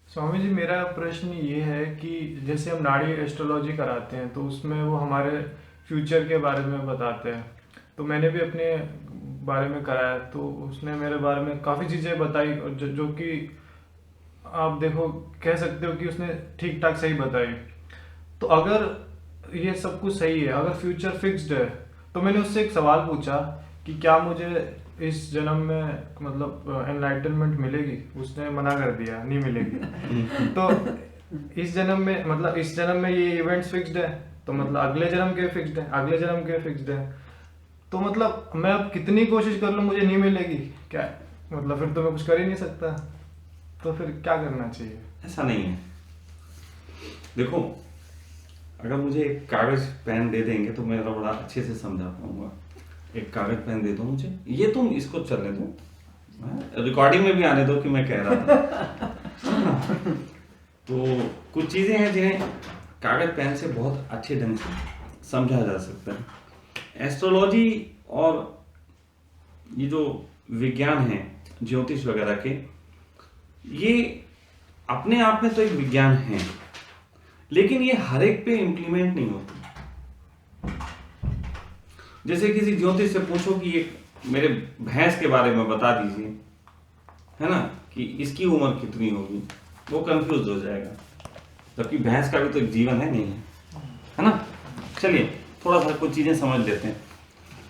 स्वामी जी, मेरा प्रश्न ये है कि जैसे हम नाड़ी एस्ट्रोलॉजी कराते हैं तो उसमें वो हमारे फ्यूचर के बारे में बताते हैं। तो मैंने भी अपने बारे में कराया तो उसने मेरे बारे में काफ़ी चीज़ें बताई, और जो कि आप देखो कह सकते हो कि उसने ठीक ठाक सही बताई। तो अगर ये सब कुछ सही है, अगर फ्यूचर फिक्स्ड है, तो मैंने उससे एक सवाल पूछा कि क्या मुझे इस जन्म में मतलब एनलाइटनमेंट मिलेगी। उसने मना कर दिया, नहीं मिलेगी। तो इस जन्म में मतलब इस जन्म में ये इवेंट्स फिक्स्ड है, तो मतलब अगले जन्म के फिक्स्ड है, अगले जन्म के फिक्स्ड है। तो मतलब मैं अब कितनी कोशिश कर लूँ मुझे नहीं मिलेगी क्या? मतलब फिर तो मैं कुछ कर ही नहीं सकता। तो फिर क्या करना चाहिए? ऐसा नहीं है। देखो, अगर मुझे एक कागज पेन दे देंगे तो मैं बड़ा अच्छे से समझा पाऊंगा। एक कागज पेन दे दो मुझे, ये तुम इसको चलने दो, रिकॉर्डिंग में भी आने दो कि मैं कह रहा था। तो कुछ चीजें हैं जिन्हें कागज पेन से बहुत अच्छे ढंग से समझा जा सकता है। एस्ट्रोलॉजी और ये जो विज्ञान है ज्योतिष वगैरह के, ये अपने आप में तो एक विज्ञान है, लेकिन ये हर एक पे इम्प्लीमेंट नहीं होती। जैसे किसी ज्योतिष से पूछो कि ये मेरे भैंस के बारे में बता दीजिए, है ना, कि इसकी उम्र कितनी होगी, वो कंफ्यूज हो जाएगा। जबकि भैंस का भी तो एक जीवन है, नहीं है ना। चलिए थोड़ा सा कुछ चीजें समझ लेते हैं,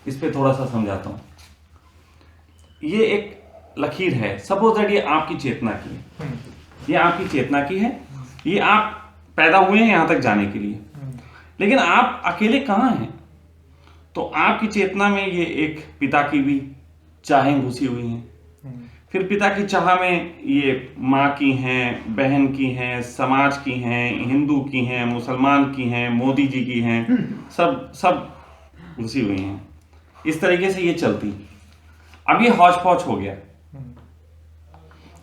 इस पे थोड़ा सा समझाता हूं। ये एक लकीर है, सपोज दैट ये आपकी चेतना की है, ये आपकी चेतना की है, ये आप पैदा हुए हैं यहां तक जाने के लिए, लेकिन आप अकेले कहां हैं? तो आपकी चेतना में ये एक पिता की भी चाहें घुसी हुई हैं, फिर पिता की चाह में ये माँ की हैं, बहन की हैं, समाज की हैं, हिंदू की हैं, मुसलमान की हैं, मोदी जी की हैं, सब सब घुसी हुई हैं। इस तरीके से ये चलती। अब ये हौच पौच हो गया।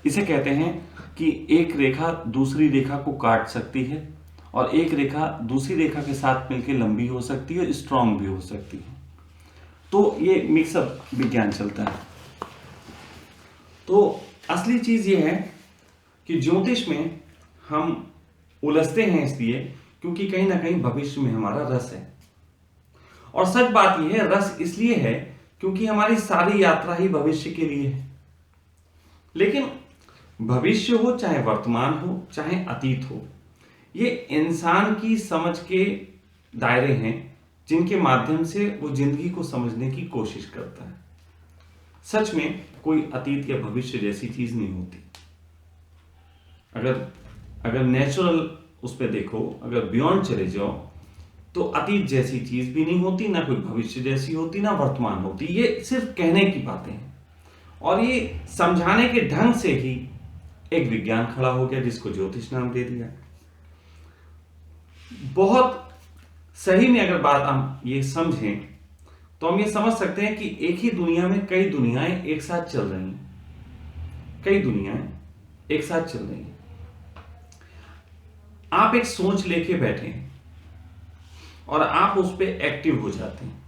इसे कहते हैं कि एक रेखा दूसरी रेखा को काट सकती है, और एक रेखा दूसरी रेखा के साथ मिलकर लंबी हो सकती है, स्ट्रांग भी हो सकती है। तो ये मिक्सअप विज्ञान चलता है। तो असली चीज ये है कि ज्योतिष में हम उलझते हैं इसलिए क्योंकि कहीं ना कहीं भविष्य में हमारा रस है। और सच बात यह है, रस इसलिए है क्योंकि हमारी सारी यात्रा ही भविष्य के लिए है। लेकिन भविष्य हो, चाहे वर्तमान हो, चाहे अतीत हो, ये इंसान की समझ के दायरे हैं जिनके माध्यम से वो जिंदगी को समझने की कोशिश करता है। सच में कोई अतीत या भविष्य जैसी चीज नहीं होती। अगर अगर नेचुरल उस पर देखो, अगर बियॉन्ड चले जाओ, तो अतीत जैसी चीज भी नहीं होती, ना कोई भविष्य जैसी होती, ना वर्तमान होती। ये सिर्फ कहने की बातें हैं, और ये समझाने के ढंग से ही एक विज्ञान खड़ा हो गया जिसको ज्योतिष नाम दे दिया। बहुत सही में अगर बात हम ये समझें तो हम ये समझ सकते हैं कि एक ही दुनिया में कई दुनियाएं एक साथ चल रही हैं। कई दुनियाएं एक साथ चल रही हैं। आप एक सोच लेके बैठे हैं और आप उस पर एक्टिव हो जाते हैं,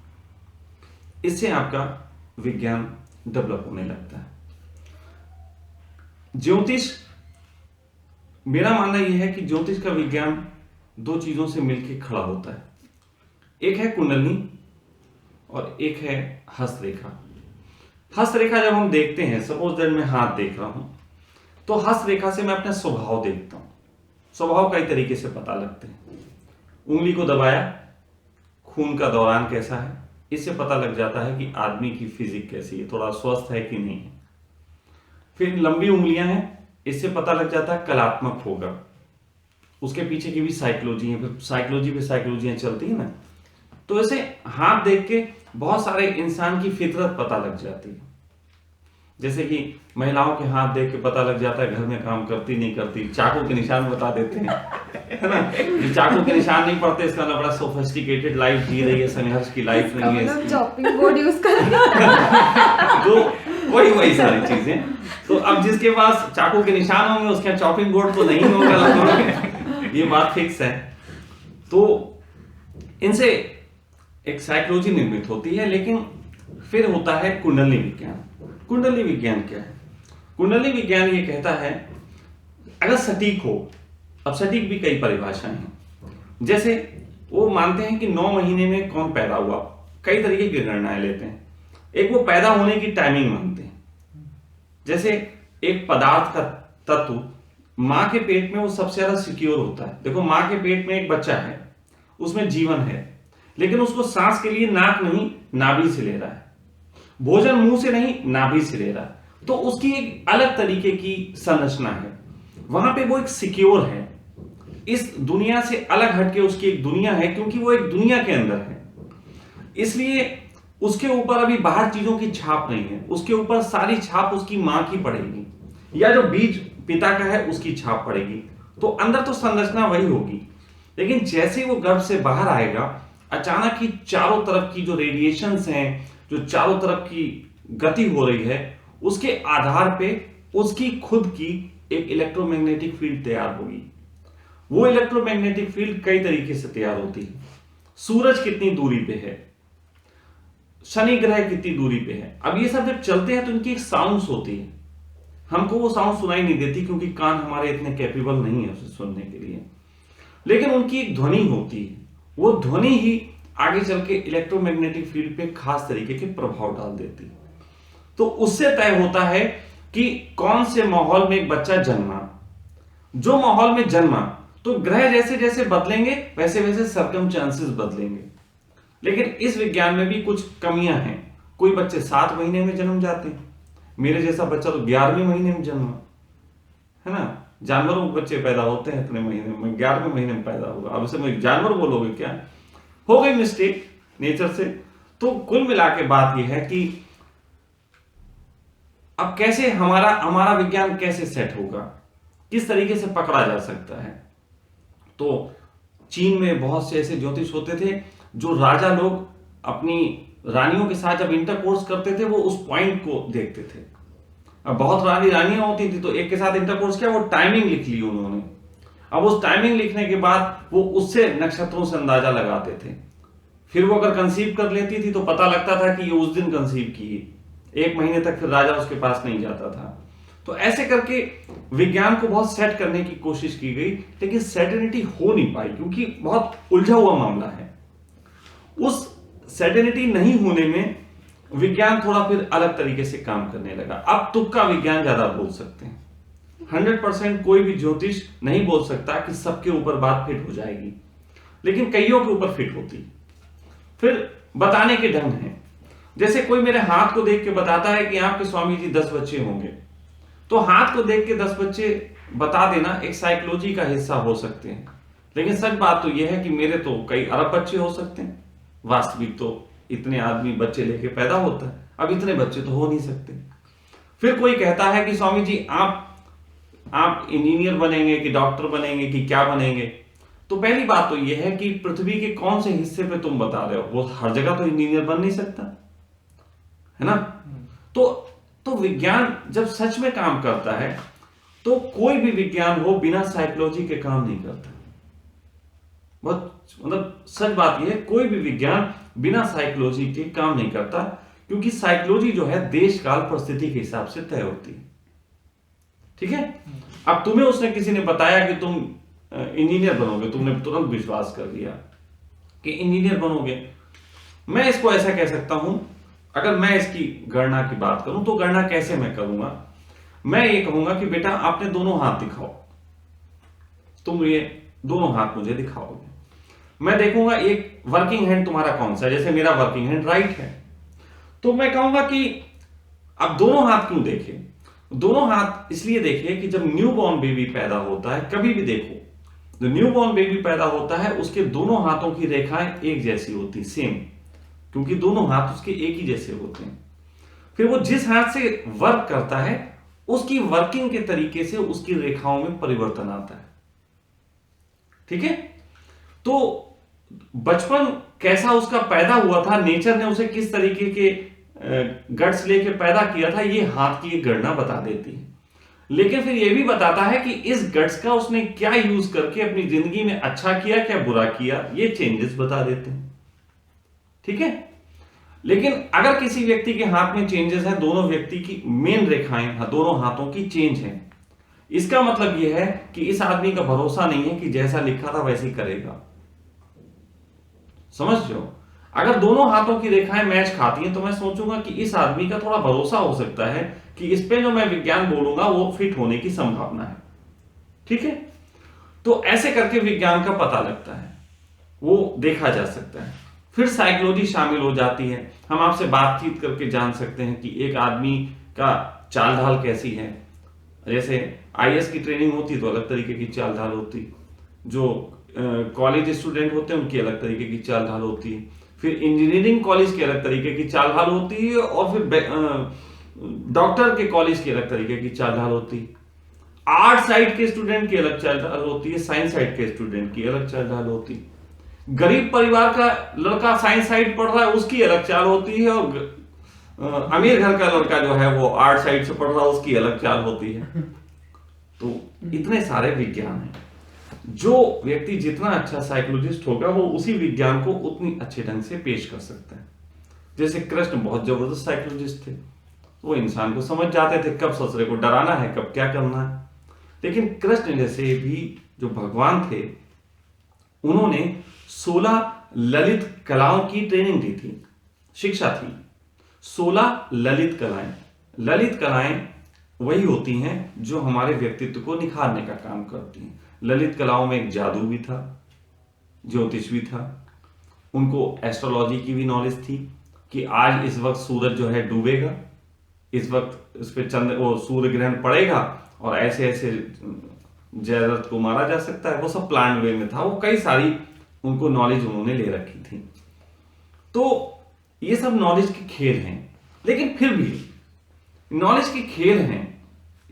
इससे आपका विज्ञान डेवलप होने लगता है। ज्योतिष, मेरा मानना यह है कि ज्योतिष का विज्ञान दो चीजों से मिलकर खड़ा होता है। एक है कुंडली और एक है हस्तरेखा। हस्तरेखा जब हम देखते हैं, सपोज दैट मैं हाथ देख रहा हूं, तो हस्तरेखा से मैं अपना स्वभाव देखता हूं। स्वभाव कई तरीके से पता लगते हैं। उंगली को दबाया, खून का दौरान कैसा है, इससे पता लग जाता है कि आदमी की फिजिक कैसी है, थोड़ा स्वस्थ है कि नहीं है। फिर लंबी उंगलियां हैं, इससे पता लग जाता है कलात्मक होगा। उसके पीछे की भी साइकोलॉजी है, फिर साइकोलॉजी पे साइकोलॉजियां चलती है ना। तो ऐसे हाथ देख के बहुत सारे इंसान की फितरत पता लग जाती है। जैसे कि महिलाओं के हाथ देख के पता लग जाता है घर में काम करती नहीं करती, चाकू के निशान बता देते हैं, है ना। जो चाकू के निशान नहीं पड़ते, इसका मतलब बड़ा सोफिस्टिकेटेड लाइफ जी रही है, संघर्ष की लाइफ नहीं है इसकी। चॉपिंग बोर्ड यूज कर तो वही सारी चीजें। तो अब जिसके पास चाकू के निशान होंगे उसके चॉपिंग बोर्ड तो नहीं होगा लगभग, ये बात फिक्स है। तो इनसे एक साइकोलॉजी निर्मित होती है। लेकिन फिर होता है कुंडली विज्ञान। कुंडली विज्ञान क्या है? कुंडली विज्ञान ये कहता है अगर सटीक हो, अब सटीक भी कई परिभाषाएं हैं। जैसे वो मानते हैं कि 9 महीने में कौन पैदा हुआ, कई तरीके की गणनाएं लेते हैं। एक वो पैदा होने की टाइमिंग मानते हैं। जैसे एक पदार्थ का तत्व मां के पेट में वो सबसे ज्यादा सिक्योर होता है। देखो, मां के पेट में एक बच्चा है, उसमें जीवन है, लेकिन उसको सांस के लिए नाक नहीं, नाभि से ले रहा है। भोजन मुंह से नहीं, नाभि से ले रहा है। तो उसकी एक अलग तरीके की संरचना है, वहां पे वो एक सिक्योर है। इस दुनिया से अलग हटके उसकी एक दुनिया है, क्योंकि वो एक दुनिया के अंदर है। इसलिए उसके ऊपर अभी बाहर चीजों की छाप नहीं है, उसके ऊपर सारी छाप उसकी मां की पड़ेगी, या जो बीज पिता का है उसकी छाप पड़ेगी। तो अंदर तो संरचना वही होगी, लेकिन जैसे वो गर्भ से बाहर आएगा, अचानक ही चारों तरफ की जो रेडिएशंस हैं, जो चारों तरफ की गति हो रही है, उसके आधार पे उसकी खुद की एक इलेक्ट्रोमैग्नेटिक फील्ड तैयार होगी। वो इलेक्ट्रोमैग्नेटिक फील्ड कई तरीके से तैयार होती है। सूरज कितनी दूरी पे है, शनि ग्रह कितनी दूरी पे है, अब ये सब जब चलते हैं तो इनकी एक साउंड्स होती है। हमको वो साउंड सुनाई नहीं देती, क्योंकि कान हमारे इतने कैपेबल नहीं है उसे सुनने के लिए, लेकिन उनकी एक ध्वनि होती है। वो ध्वनि ही आगे चल के इलेक्ट्रोमैग्नेटिक फील्ड पे खास तरीके के प्रभाव डाल देती है। तो उससे तय होता है कि कौन से माहौल में एक बच्चा जन्मा। जो माहौल में जन्मा, तो ग्रह जैसे जैसे बदलेंगे वैसे वैसे सर्कमस्टेंसेस बदलेंगे। लेकिन इस विज्ञान में भी कुछ कमियां हैं। कोई बच्चे 7 महीने में जन्म जाते हैं, मेरे जैसा बच्चा तो 11वें महीने में जन्मा, है ना। जानवरों के बच्चे पैदा होते हैं इतने महीने में, 11वें महीने में पैदा होगा। अब इसे मैं जानवर बोलोगे क्या, हो गई मिस्टेक नेचर से। तो कुल मिला के बात यह है कि अब कैसे हमारा विज्ञान कैसे सेट होगा, किस तरीके से पकड़ा जा सकता है। तो चीन में बहुत से ऐसे ज्योतिष होते थे, जो राजा लोग अपनी रानियों के साथ जब इंटरकोर्स करते थे, वो उस पॉइंट को देखते थे। अब बहुत रानियां होती थी, तो एक के साथ इंटरकोर्स किया, वो टाइमिंग लिख ली उन्होंने। अब उस टाइमिंग लिखने के बाद वो उससे नक्षत्रों से अंदाजा लगाते थे। फिर वो अगर कंसीव कर लेती थी तो पता लगता था कि ये उस दिन कंसीव की है। 1 महीने तक फिर राजा उसके पास नहीं जाता था। तो ऐसे करके विज्ञान को बहुत सेट करने की कोशिश की गई, लेकिन सेटेनिटी हो नहीं पाई, क्योंकि बहुत उलझा हुआ मामला है। उस सेटेनिटी नहीं होने में विज्ञान थोड़ा फिर अलग तरीके से काम करने लगा। अब तुक्का विज्ञान ज्यादा बोल सकते हैं। 100% कोई भी ज्योतिष नहीं बोल सकता कि सबके ऊपर बात फिट हो जाएगी, लेकिन कईयों के ऊपर फिट होती। फिर बताने के ढंग हैं। जैसे कोई मेरे हाथ को देख के बताता है कि आपके स्वामी जी 10 बच्चे होंगे, तो हाथ को देख के 10 बच्चे बता देना एक साइकोलॉजी का हिस्सा हो सकते हैं, लेकिन सच बात तो यह है कि मेरे तो कई अरब बच्चे हो सकते हैं। वास्तविक तो इतने आदमी बच्चे लेके पैदा होता है, अब इतने बच्चे तो हो नहीं सकते। फिर कोई कहता है कि स्वामी जी आप इंजीनियर बनेंगे कि डॉक्टर बनेंगे कि क्या बनेंगे। तो पहली बात तो यह है कि पृथ्वी के कौन से हिस्से पे तुम बता रहे हो, वो हर जगह तो इंजीनियर बन नहीं सकता, है ना। तो विज्ञान जब सच में काम करता है, तो कोई भी विज्ञान हो बिना साइकोलॉजी के काम नहीं करता। बहुत मतलब सच बात यह है, कोई भी विज्ञान बिना साइकोलॉजी के काम नहीं करता, क्योंकि साइकोलॉजी जो है देश काल परिस्थिति के हिसाब से तय होती है। ठीक है। अब तुम्हें उसने किसी ने बताया कि तुम इंजीनियर बनोगे, तुमने तुरंत विश्वास कर लिया कि इंजीनियर बनोगे। मैं इसको ऐसा कह सकता हूं, अगर मैं इसकी गणना की बात करूं तो गणना कैसे मैं करूंगा। मैं ये कहूंगा कि बेटा आपने दोनों हाथ दिखाओ, तुम ये दोनों हाथ मुझे दिखाओगे, मैं देखूंगा एक वर्किंग हैंड तुम्हारा कौन सा है। जैसे मेरा वर्किंग हैंड राइट है, तो मैं कहूंगा कि आप दोनों हाथ क्यों देखें। दोनों हाथ इसलिए देखिए कि जब न्यू बॉर्न बेबी पैदा होता है, कभी भी देखो, जो न्यू बॉर्न बेबी पैदा होता है उसके दोनों हाथों की रेखाएं एक जैसी होती, सेम, क्योंकि दोनों हाथ उसके एक ही जैसे होते हैं। फिर वो जिस हाथ से वर्क करता है उसकी वर्किंग के तरीके से उसकी रेखाओं में परिवर्तन आता है। ठीक है। तो बचपन कैसा उसका पैदा हुआ था, नेचर ने उसे किस तरीके के गट्स लेके पैदा किया था, ये हाथ की गणना बता देती है। लेकिन फिर यह भी बताता है कि इस गट्स का उसने क्या यूज करके अपनी जिंदगी में अच्छा किया, क्या बुरा किया, ये चेंजेस बता देते हैं। ठीक है। लेकिन अगर किसी व्यक्ति के हाथ में चेंजेस हैं, दोनों व्यक्ति की मेन रेखाएं दोनों हाथों की चेंज हैं, इसका मतलब यह है कि इस आदमी का भरोसा नहीं है कि जैसा लिखा था वैसे ही करेगा। समझ रहे हो? अगर दोनों हाथों की रेखाएं मैच खाती हैं तो मैं सोचूंगा कि इस आदमी का थोड़ा भरोसा हो सकता है कि इस पे जो मैं विज्ञान बोलूंगा वो फिट होने की संभावना है। ठीक है, तो ऐसे करके विज्ञान का पता लगता है, वो देखा जा सकता है। फिर साइकोलॉजी शामिल हो जाती है। हम आपसे बातचीत करके जान सकते हैं कि एक आदमी का चाल ढाल कैसी है। जैसे आईएएस की ट्रेनिंग होती तो अलग तरीके की चाल ढाल होती, जो कॉलेज स्टूडेंट होते हैं उनकी अलग तरीके की चाल ढाल होती है, फिर इंजीनियरिंग कॉलेज की अलग तरीके की चाल ढाल होती है, और फिर डॉक्टर के कॉलेज की अलग तरीके की चाल ढाल होती है, आर्ट साइड के स्टूडेंट की अलग चाल ढाल होती है, साइंस साइड के स्टूडेंट की अलग चाल ढाल होती है, गरीब परिवार का लड़का साइंस साइड पढ़ रहा है उसकी अलग चाल होती है, और अमीर घर का लड़का जो है वो आर्ट साइड से पढ़ रहा है उसकी अलग चाल होती है। तो इतने सारे विज्ञान हैं। जो व्यक्ति जितना अच्छा साइकोलॉजिस्ट होगा वो उसी विज्ञान को उतनी अच्छे ढंग से पेश कर सकता है। जैसे कृष्ण बहुत जबरदस्त साइकोलॉजिस्ट थे, वो इंसान को समझ जाते थे कब ससुरे को डराना है, कब क्या करना है। लेकिन कृष्ण जैसे भी जो भगवान थे, उन्होंने 16 ललित कलाओं की ट्रेनिंग दी थी, शिक्षा थी। 16 ललित कलाएं। ललित कलाएं वही होती हैं जो हमारे व्यक्तित्व को निखारने का काम करती हैं। ललित कलाओं में एक जादू भी था, ज्योतिष भी था, उनको एस्ट्रोलॉजी की भी नॉलेज थी कि आज इस वक्त सूरज जो है डूबेगा, इस वक्त उस पर चंद्र और सूर्य ग्रहण पड़ेगा, और ऐसे ऐसे जयरथ को मारा जा सकता है। वो सब प्लान वे में था, वो कई सारी उनको नॉलेज उन्होंने ले रखी थी। तो ये सब नॉलेज के खेल हैं। लेकिन फिर भी नॉलेज के खेल हैं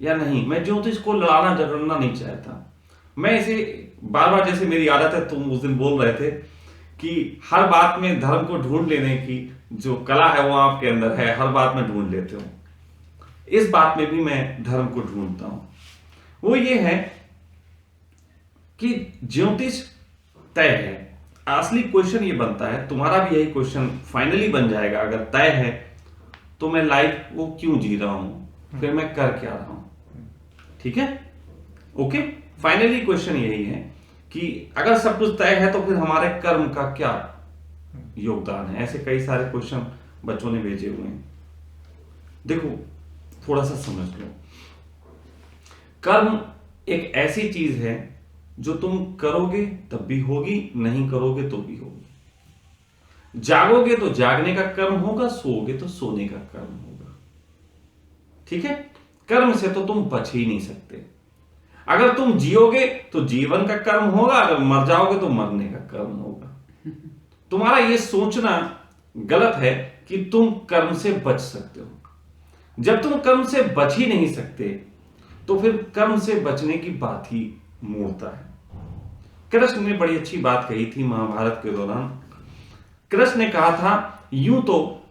या नहीं, मैं ज्योतिष को लड़ाना झगड़ना नहीं चाहता। मैं इसे बार बार, जैसे मेरी आदत है, तुम उस दिन बोल रहे थे कि हर बात में धर्म को ढूंढ लेने की जो कला है वो आपके अंदर है, हर बात में ढूंढ लेते हो। इस बात में भी मैं धर्म को ढूंढता हूं। वो ये है कि ज्योतिष तय है। असली क्वेश्चन ये बनता है, तुम्हारा भी यही क्वेश्चन फाइनली बन जाएगा, अगर तय है तो मैं लाइफ को क्यों जी रहा हूं, फिर मैं कर क्या रहा हूं। ठीक है, ओके। फाइनली क्वेश्चन यही है कि अगर सब कुछ तय है तो फिर हमारे कर्म का क्या योगदान है। ऐसे कई सारे क्वेश्चन बच्चों ने भेजे हुए हैं। देखो, थोड़ा सा समझ लो। कर्म एक ऐसी चीज है जो तुम करोगे तब भी होगी, नहीं करोगे तो भी होगी। जागोगे तो जागने का कर्म होगा, सोओगे तो सोने का कर्म होगा। ठीक है, कर्म से तो तुम बच ही नहीं सकते। अगर तुम जियोगे तो जीवन का कर्म होगा, अगर मर जाओगे तो मरने का कर्म होगा। तुम्हारा यह सोचना गलत है कि तुम कर्म से बच सकते हो। जब तुम कर्म से बच ही नहीं सकते तो फिर कर्म से बचने की बात ही मूर्ता है। कृष्ण ने बड़ी अच्छी बात कही थी महाभारत के दौरान। कृष्ण ने कहा था, यूं तो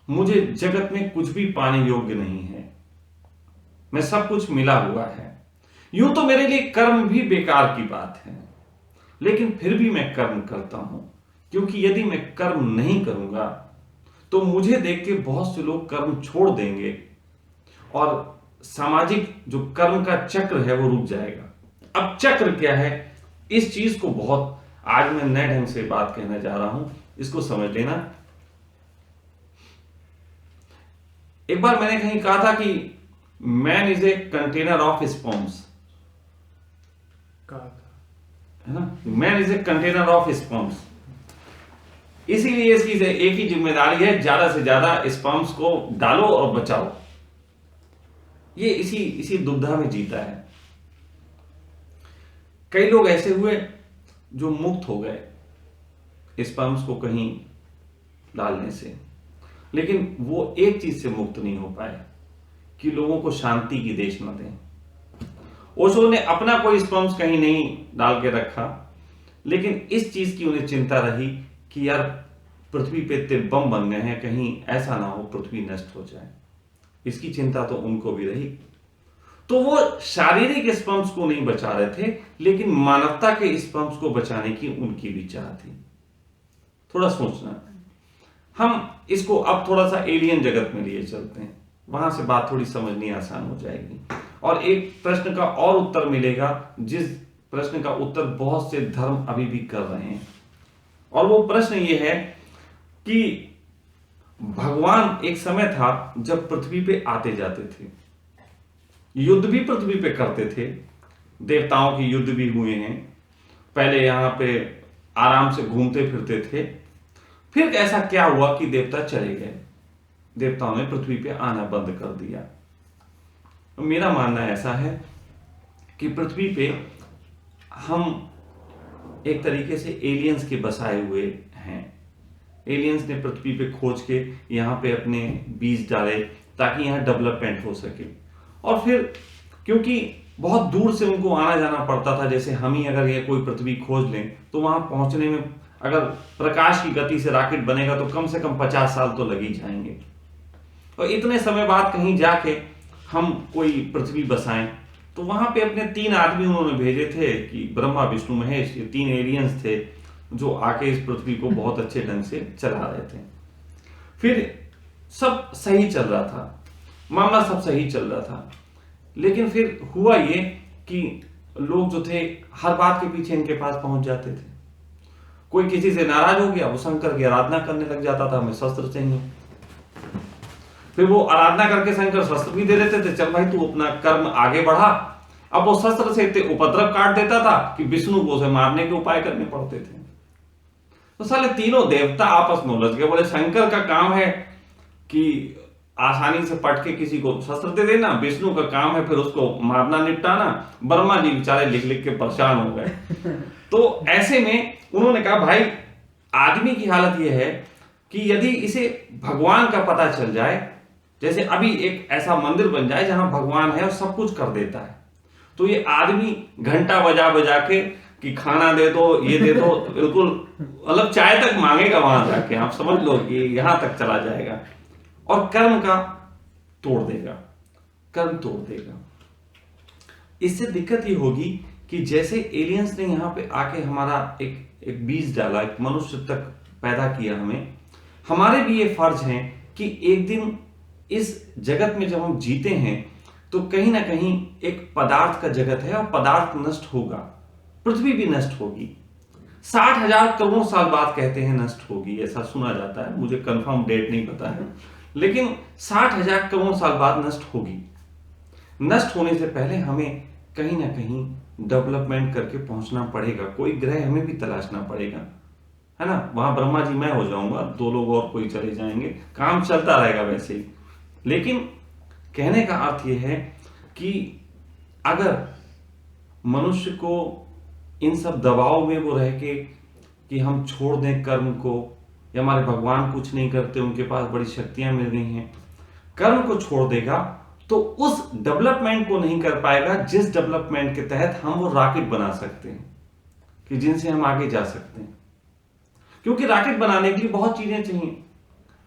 मुझे जगत में कुछ भी पाने योग्य नहीं है, मैं सब कुछ मिला हुआ है। यूं तो मेरे लिए कर्म भी बेकार की बात है, लेकिन फिर भी मैं कर्म करता हूं, क्योंकि यदि मैं कर्म नहीं करूंगा तो मुझे देख के बहुत से लोग कर्म छोड़ देंगे और सामाजिक जो कर्म का चक्र है वो रुक जाएगा। अब चक्र क्या है, इस चीज को बहुत आज मैं नए ढंग से बात कहने जा रहा हूं, इसको समझ लेना। एक बार मैंने कहीं कहा था कि man is a container of sperms, है ना। Man is a container of sperms. इसीलिए इसकी एक ही जिम्मेदारी है, ज्यादा से ज्यादा स्पर्म्स को डालो और बचाओ। ये इसी दुविधा में जीता है। कई लोग ऐसे हुए जो मुक्त हो गए स्पर्म्स को कहीं डालने से, लेकिन वो एक चीज से मुक्त नहीं हो पाए कि लोगों को शांति की देश न दें। ओशो ने अपना कोई स्पर्म्स कहीं नहीं डाल के रखा, लेकिन इस चीज की उन्हें चिंता रही कि यार पृथ्वी पे इतने बम बन गए हैं, कहीं ऐसा ना हो पृथ्वी नष्ट हो जाए। इसकी चिंता तो उनको भी रही। तो वो शारीरिक स्पर्म्स को नहीं बचा रहे थे, लेकिन मानवता के स्पर्म्स को बचाने की उनकी भी चाह थी। थोड़ा सोचना। हम इसको अब थोड़ा सा एलियन जगत में लिए चलते हैं, वहां से बात थोड़ी समझनी आसान हो जाएगी। और एक प्रश्न का और उत्तर मिलेगा, जिस प्रश्न का उत्तर बहुत से धर्म अभी भी कर रहे हैं। और वो प्रश्न ये है कि भगवान एक समय था जब पृथ्वी पे आते जाते थे, युद्ध भी पृथ्वी पे करते थे, देवताओं के युद्ध भी हुए हैं, पहले यहाँ पे आराम से घूमते फिरते थे। फिर ऐसा क्या हुआ कि देवता चले गए, देवताओं ने पृथ्वी पे आना बंद कर दिया। तो मेरा मानना ऐसा है कि पृथ्वी पे हम एक तरीके से एलियंस के बसाए हुए हैं। एलियंस ने पृथ्वी पे खोज के यहाँ पे अपने बीज डाले ताकि यहाँ डेवलपमेंट हो सके। और फिर क्योंकि बहुत दूर से उनको आना जाना पड़ता था, जैसे हम ही अगर ये कोई पृथ्वी खोज लें तो वहां पहुंचने में अगर प्रकाश की गति से रॉकेट बनेगा तो कम से कम 50 साल तो लग ही जाएंगे। और इतने समय बाद कहीं जाके हम कोई पृथ्वी बसाएं, तो वहां पे अपने 3 आदमी उन्होंने भेजे थे कि ब्रह्मा विष्णु महेश, ये 3 एलियंस थे जो आके इस पृथ्वी को बहुत अच्छे ढंग से चला रहे थे। फिर सब सही चल रहा था, मामला सब सही चल रहा था, लेकिन फिर हुआ ये कि लोग जो थे हर बात के पीछे इनके पास पहुंच जाते थे। कोई किसी से नाराज हो गया, वो शंकर की आराधना करने लग जाता था, हमें शस्त्र चाहिए। फिर वो आराधना करके शंकर शस्त्र भी दे देते थे, चल भाई तू अपना कर्म आगे बढ़ा। अब वो शस्त्र से इतने उपद्रव काट देता था कि विष्णु को उसे मारने के उपाय करने पड़ते थे। तो साले तीनों देवता आपस में उलझ गए, बोले शंकर का काम है कि आसानी से पट के किसी को शस्त्र दे देना, विष्णु का काम है फिर उसको मारना निपटाना। ब्रह्मा जी बेचारे लिख लिख के परेशान हो गए। तो ऐसे में उन्होंने कहा भाई आदमी की हालत यह है कि यदि इसे भगवान का पता चल जाए, जैसे अभी एक ऐसा मंदिर बन जाए जहां भगवान है और सब कुछ कर देता है, तो ये आदमी घंटा बजा बजा के कि खाना दे दो, ये दे दो, बिल्कुल मतलब चाय तक मांगेगा वहां जाके, आप समझ लो कि यहां तक चला जाएगा। और कर्म का तोड़ देगा, कर्म तोड़ देगा। इससे दिक्कत ये होगी कि जैसे एलियंस ने यहाँ पे आके हमारा एक बीज डाला, एक मनुष्य तक पैदा किया हमें, हमारे भी ये फर्ज है कि एक दिन इस जगत में जब हम जीते हैं तो कहीं ना कहीं एक पदार्थ का जगत है और पदार्थ नष्ट होगा, पृथ्वी भी नष्ट होगी। 60,000 करोड़ साल बाद कहते हैं नष्ट होगी, ऐसा सुना जाता है, मुझे कंफर्म डेट नहीं पता है, लेकिन 60,000 करोड़ साल बाद नष्ट होगी। नष्ट होने से पहले हमें कहीं ना कहीं डेवलपमेंट करके पहुंचना पड़ेगा, कोई ग्रह हमें भी तलाशना पड़ेगा, है ना। वहां ब्रह्मा जी मैं हो जाऊंगा, 2 लोग और कोई चले जाएंगे, काम चलता रहेगा वैसे ही। लेकिन कहने का अर्थ यह है कि अगर मनुष्य को इन सब दबाव में वो रह के कि हम छोड़ दें कर्म को, या हमारे भगवान कुछ नहीं करते, उनके पास बड़ी शक्तियां मिल गई हैं, कर्म को छोड़ देगा तो उस डेवलपमेंट को नहीं कर पाएगा जिस डेवलपमेंट के तहत हम वो रॉकेट बना सकते हैं कि जिनसे हम आगे जा सकते हैं। क्योंकि रॉकेट बनाने के लिए बहुत चीजें चाहिए।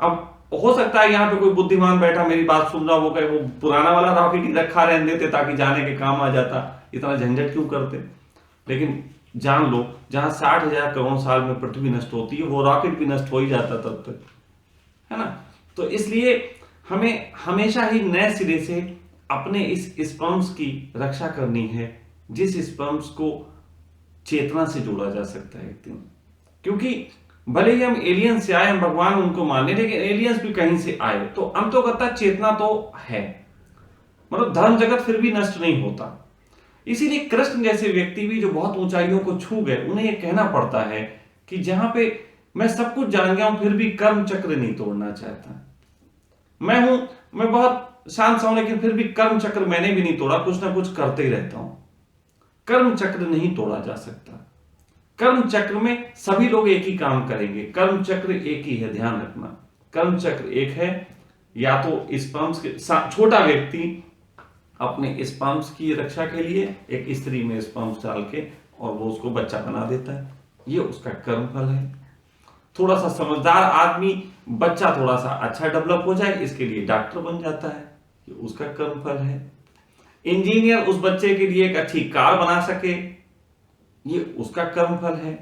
अब हो सकता है यहाँ पे कोई बुद्धिमान बैठा मेरी बात सुन रहा, वो कहे वो पुराना वाला रॉकेट ही रखा रहने देते ताकि जाने के काम आ जाता, इतना झंझट क्यों करते। लेकिन जान लो जहां 60,000 करोड़ साल में पृथ्वी नष्ट होती है, वो रॉकेट भी नष्ट हो ही जाता तब तक, है ना। तो इसलिए हमें हमेशा ही नए सिरे से अपने इस स्पर्म्स की रक्षा करनी है, जिस स्पर्म्स को चेतना से जोड़ा जा सकता है एक दिन। क्योंकि भले ही हम एलियंस से आए, हम भगवान उनको माने, लेकिन एलियंस भी कहीं से आए, तो अंततोगत्वा चेतना तो है, मतलब धर्म जगत फिर भी नष्ट नहीं होता। इसीलिए कृष्ण जैसे व्यक्ति भी जो बहुत ऊंचाइयों को छू गए, उन्हें यह कहना पड़ता है कि जहां पे मैं सब कुछ जान गया हूं फिर भी कर्म चक्र नहीं तोड़ना चाहता। मैं बहुत शांत सा हूं, लेकिन फिर भी कर्म चक्र मैंने भी नहीं तोड़ा, कुछ ना कुछ करते ही रहता हूं। कर्म चक्र नहीं तोड़ा जा सकता। कर्म चक्र में सभी लोग एक ही काम करेंगे, कर्म चक्र एक ही है, ध्यान रखना। कर्म चक्र एक है, या तो स्पर्म्स के छोटा व्यक्ति अपने स्पर्म्स की रक्षा के लिए एक स्त्री में स्पर्म्स डाल के और वो उसको बच्चा बना देता है, ये उसका कर्म फल है। थोड़ा सा समझदार आदमी, बच्चा थोड़ा सा अच्छा डेवलप हो जाए, इसके लिए डॉक्टर बन जाता है, ये उसका कर्म फल है। इंजीनियर उस बच्चे के लिए एक अच्छी कार बना सके, ये उसका कर्म फल है।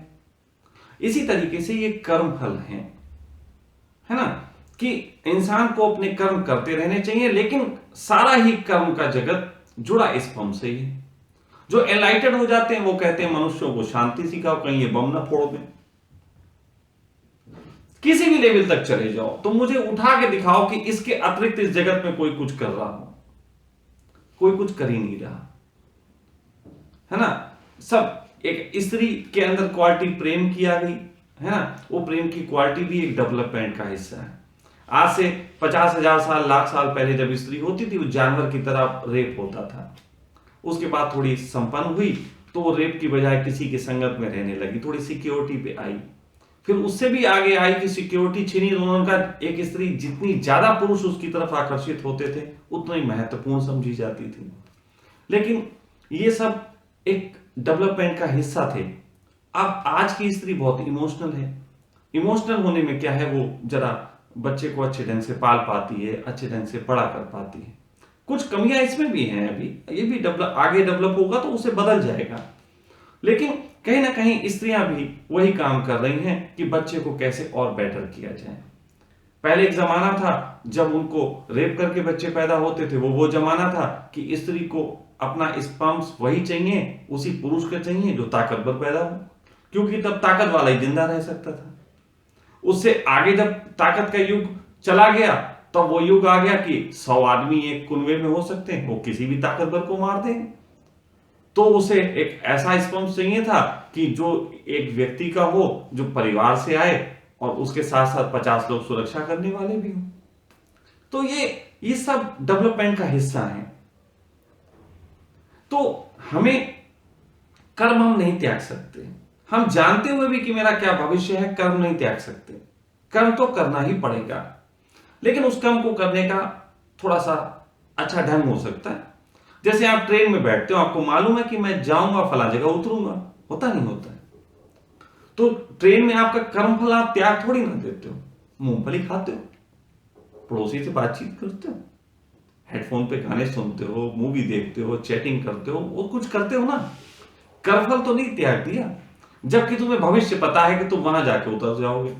इसी तरीके से ये कर्म फल है ना, कि इंसान को अपने कर्म करते रहने चाहिए, लेकिन सारा ही कर्म का जगत जुड़ा स्पर्म से ही है। जो एनलाइटेड हो जाते हैं वो कहते हैं मनुष्यों को शांति सिखाओ, कहीं ये बम ना फोड़ दें। किसी भी लेवल तक चले जाओ, तो मुझे उठा के दिखाओ कि इसके अतिरिक्त इस जगत में कोई कुछ कर रहा हो। कोई कुछ कर ही नहीं रहा, है ना। सब एक स्त्री के अंदर क्वालिटी प्रेम की आ गई, है ना। वो प्रेम की क्वालिटी भी एक डेवलपमेंट का हिस्सा है। आज से 50,000 साल, लाख साल पहले जब स्त्री होती थी, वो जानवर की तरह रेप होता था। उसके बाद थोड़ी संपन्न हुई तो वो रेप की बजाय किसी के संगत में रहने लगी, थोड़ी सिक्योरिटी पे आई। फिर उससे भी आगे आई कि सिक्योरिटी छीनी तो उनका, एक स्त्री जितनी ज्यादा पुरुष उसकी तरफ आकर्षित होते थे उतना ही महत्वपूर्ण समझी जाती थी। लेकिन ये सब एक डेवलपमेंट का हिस्सा थे। अब आज की स्त्री बहुत इमोशनल है। इमोशनल होने में क्या है, वो जरा बच्चे को अच्छे ढंग से पाल पाती है, अच्छे ढंग से बड़ा कर पाती है। कुछ कमियां इसमें भी हैं, अभी ये भी आगे डेवलप होगा तो उसे बदल जाएगा। लेकिन कहीं ना कहीं स्त्रियां भी वही काम कर रही हैं कि बच्चे को कैसे और बेटर किया जाए। पहले एक जमाना था जब उनको रेप करके बच्चे पैदा होते थे, वो जमाना था कि स्त्री को अपना स्पर्म्स वही चाहिए, उसी पुरुष का चाहिए जो ताकतवर पैदा हो, क्योंकि तब ताकत वाला ही जिंदा रह सकता था। उससे आगे जब ताकत का युग चला गया तब वो युग आ गया कि 100 आदमी एक कुनबे में हो सकते हैं, वो किसी भी ताकतवर को मार देंगे। तो उसे एक ऐसा स्पर्म चाहिए था कि जो एक व्यक्ति का हो, जो परिवार से आए और उसके साथ साथ 50 लोग सुरक्षा करने वाले भी हो। तो ये सब डेवलपमेंट का हिस्सा है। तो हमें कर्म हम नहीं त्याग सकते। हम जानते हुए भी कि मेरा क्या भविष्य है, कर्म नहीं त्याग सकते। कर्म तो करना ही पड़ेगा, लेकिन उस कर्म को करने का थोड़ा सा अच्छा ढंग हो सकता है। जैसे आप ट्रेन में बैठते हो, आपको मालूम है कि मैं जाऊंगा फला जगह उतरूंगा, होता नहीं होता है। तो ट्रेन में आपका कर्म फल आप त्याग थोड़ी ना देते हो। मूंगफली खाते हो, पड़ोसी से बातचीत करते हो, हेडफोन पे गाने सुनते हो, मूवी देखते हो, चैटिंग करते हो, वो कुछ करते हो ना। कर्मफल तो नहीं त्याग दिया, जबकि तुम्हें भविष्य पता है कि तुम वहां जाके उतर जाओगे।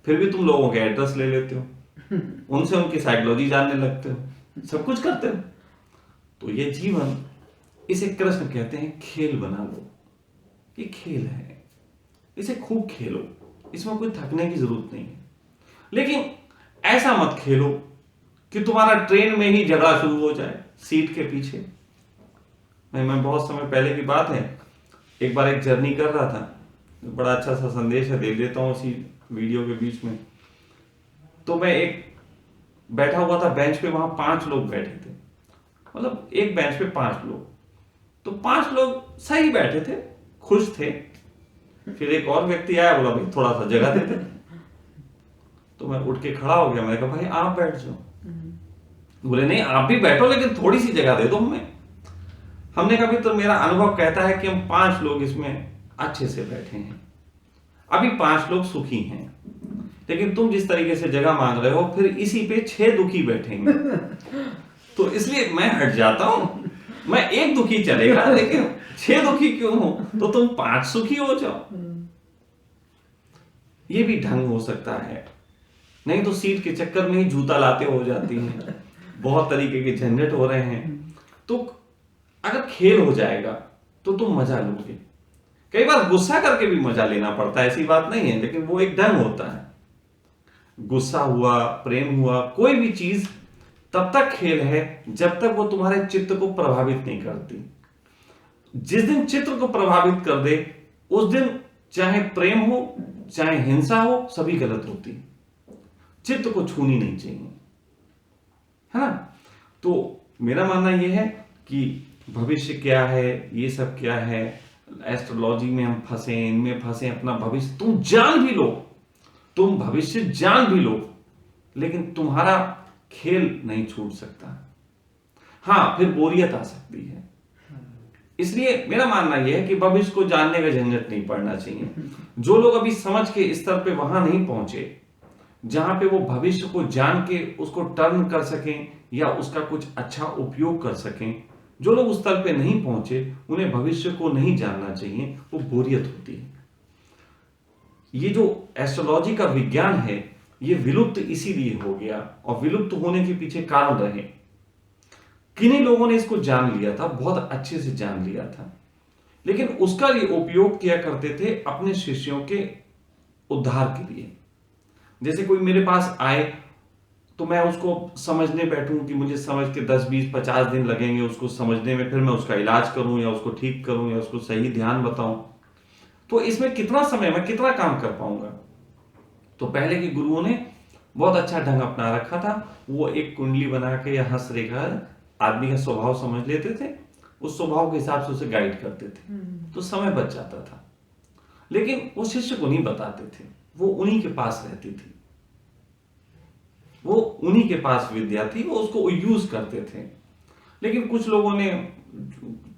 फिर भी तुम लोगों के एड्रेस ले लेते हो, उनसे उनकी साइकोलॉजी जानने लगते हो, सब कुछ करते हो। तो ये जीवन, इसे कृष्ण कहते हैं खेल बना लो। ये खेल है, इसे खूब खेलो, इसमें कोई थकने की जरूरत नहीं है। लेकिन ऐसा मत खेलो कि तुम्हारा ट्रेन में ही झगड़ा शुरू हो जाए सीट के पीछे। मैं बहुत समय पहले की बात है, एक बार एक जर्नी कर रहा था, बड़ा अच्छा सा संदेश है, दे देता हूं इसी वीडियो के बीच में। तो मैं एक बैठा हुआ था बेंच पे, वहां 5 लोग बैठे थे, मतलब एक बेंच पे 5 लोग। तो 5 लोग सही बैठे थे, खुश थे। फिर एक और व्यक्ति आया, बोला भाई थोड़ा सा जगह दे दे। तो मैं उठ के खड़ा हो गया, मैंने कहा भाई आप बैठ जाओ। बोले नहीं आप भी बैठो, लेकिन थोड़ी सी जगह दे दो हमें। हमने कहा तो मेरा अनुभव कहता है कि हम 5 लोग इसमें अच्छे से बैठे हैं, अभी 5 लोग सुखी हैं। लेकिन तुम जिस तरीके से जगह मांग रहे हो, फिर इसी पे 6 दुखी बैठेंगे। तो इसलिए मैं हट जाता हूं। मैं एक दुखी चलेगा, लेकिन 6 दुखी क्यों हो, तो तुम 5 सुखी हो जाओ। ये भी ढंग हो सकता है, नहीं तो सीट के चक्कर में ही जूता लाते हो जाती हैं, बहुत तरीके के झंझट हो रहे हैं। तो अगर खेल हो जाएगा तो तुम मजा लोगे। कई बार गुस्सा करके भी मजा लेना पड़ता है, ऐसी बात नहीं है, लेकिन वो एक ढंग होता है। गुस्सा हुआ, प्रेम हुआ, कोई भी चीज तब तक खेल है जब तक वो तुम्हारे चित्त को प्रभावित नहीं करती। जिस दिन चित्त को प्रभावित कर दे, उस दिन चाहे प्रेम हो चाहे हिंसा हो, सभी गलत होती। चित्त को छूनी नहीं चाहिए, है ना। तो मेरा मानना यह है कि भविष्य क्या है, ये सब क्या है, एस्ट्रोलॉजी में हम फंसे, इनमें फंसे, अपना भविष्य तुम जान भी लो, तुम भविष्य जान भी लो, लेकिन तुम्हारा खेल नहीं छूट सकता। हाँ, फिर बोरियत आ सकती है। इसलिए मेरा मानना यह है कि भविष्य को जानने का झंझट नहीं पड़ना चाहिए। जो लोग अभी समझ के स्तर पे वहां नहीं पहुंचे जहां पे वो भविष्य को जान के उसको टर्न कर सकें या उसका कुछ अच्छा उपयोग कर सकें, जो लोग उस स्तर पे नहीं पहुंचे, उन्हें भविष्य को नहीं जानना चाहिए, वो बोरियत होती है। ये जो एस्ट्रोलॉजी का विज्ञान है, ये विलुप्त इसीलिए हो गया, और विलुप्त होने के पीछे कारण रहे। किन्हीं लोगों ने इसको जान लिया था, बहुत अच्छे से जान लिया था, लेकिन उसका ये उपयोग किया करते थे अपने शिष्यों के उद्धार के लिए। जैसे कोई मेरे पास आए तो मैं उसको समझने बैठूं कि मुझे समझ के 10 20 50 दिन लगेंगे उसको समझने में, फिर मैं उसका इलाज करूं या उसको ठीक करूं या उसको सही ध्यान बताऊं, तो इसमें कितना समय, मैं कितना काम कर पाऊंगा। तो पहले के गुरुओं ने बहुत अच्छा ढंग अपना रखा था। वो एक कुंडली बना के या हंस रेखा आदमी का स्वभाव समझ लेते थे, उस स्वभाव के हिसाब से उसे गाइड करते थे, तो समय बच जाता था। लेकिन वो शिष्य को नहीं बताते थे, वो उन्हीं के पास रहती थी, वो उन्हीं के पास विद्या थी, वो उसको यूज करते थे। लेकिन कुछ लोगों ने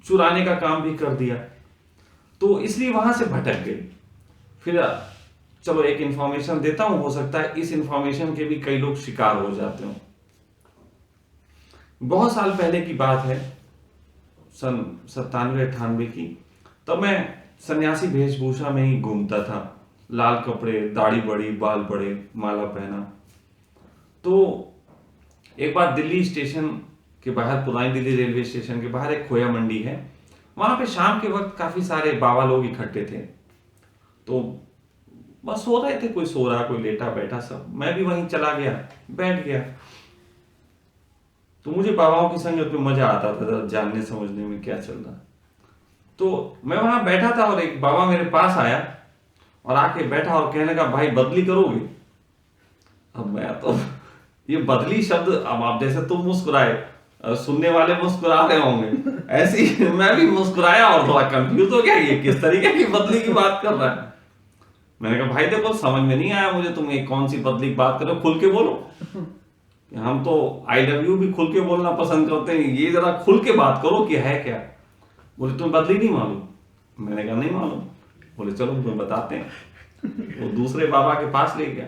चुराने का काम भी कर दिया, तो इसलिए वहां से भटक गई। फिर चलो एक इंफॉर्मेशन देता हूं, हो सकता है इस इंफॉर्मेशन के भी कई लोग शिकार हो जाते हो। बहुत साल पहले की बात है, सन 97-98 की। तब मैं सन्यासी वेशभूषा में ही घूमता था, लाल कपड़े, दाढ़ी बड़ी, बाल बड़े, माला पहना। तो एक बार दिल्ली स्टेशन के बाहर, पुरानी दिल्ली रेलवे स्टेशन के बाहर एक खोया मंडी है, वहां पे शाम के वक्त काफी सारे बाबा लोग इकट्ठे थे। तो बस सो रहे थे, कोई सो रहा, कोई लेटा बैठा, सब। मैं भी वहीं चला गया, बैठ गया। तो मुझे बाबाओं की संगत में मजा आता था, जानने समझने में क्या चल रहा। तो मैं वहां बैठा था और एक बाबा मेरे पास आया और आके बैठा और कहने लगा, भाई बदली करोगे? अब मैं तो ये बदली शब्द, अब आप जैसे तुम मुस्कुराए, सुनने वाले मुस्कुरा रहे होंगे, ऐसे ही मैं भी मुस्कुराया और थोड़ा कंफ्यूज हो गया, ये किस तरीके की बदली की बात कर रहा है। मैंने कहा, भाई देखो समझ में नहीं आया मुझे, तुम एक कौन सी बदली की बात कर रहे हो, खुल के बोलो। हम तो आई लव यू भी खुल के बोलना पसंद करते हैं, ये जरा खुल के बात करो कि है क्या। बोले तुम्हें बदली नहीं मालूम? मैंने कहा नहीं मालूम। बोले चलो तुम्हें बताते हैं। वो दूसरे बाबा के पास ले गया